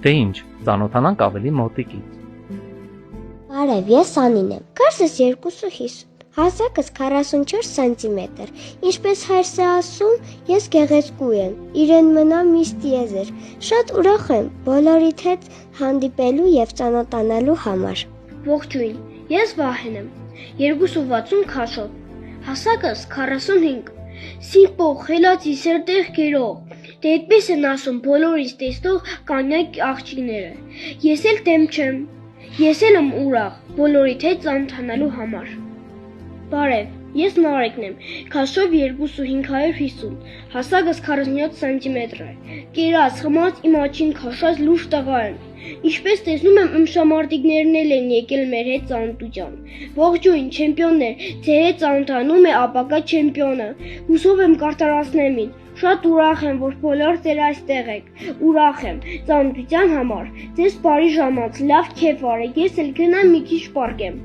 Դե ինչ, ծանոթանանք ավելի մոտիկից։ Բարև, ես Անին եմ, կարծես 250, հասակս 44 սանտիմետր, ինչպես հայրս է ասում, ես գեղեցկու եմ, իրեն մնա միշտ եզր, շատ ուրախ եմ բոլորիդ հետ հանդիպելու և ծանոթանալու համար։ Ողջույն, ես Վահեն եմ, 260 քաշով, հասակս 45, սիրպող, խելացի, սրտեղ գերող, դե այդպես են ասում բոլորից տեսնող կանայք աղջիկները, ես էլ դեմ չեմ, ես էլ եմ ուրախ բոլորիդ հետ ծանոթանալու համար։ Բարև, ես Նարեկն եմ, քաշով 2550, հասակս 47 սանտիմետր է, կերած, խմած իմ աչին քաշած լուրջ տղա եմ, ինչպես տեսնում եմ իմ շամարտիկներն էլ են եկել մեր հետ ծանոթության, ողջույն, չեմպիոններ, ձեր հետ ծանոթանում է ապագա չեմպիոնը, հուսով եմ կարտարացնեմ ինձ, շատ ուրախ եմ, որ բոլոր ձեր այստեղ եք, ուրախ եմ, ծանոթության համար, ձեզ բարի ժամանց, լավ քեֆ արեք, ես էլ գնամ մի քիչ պարկեմ։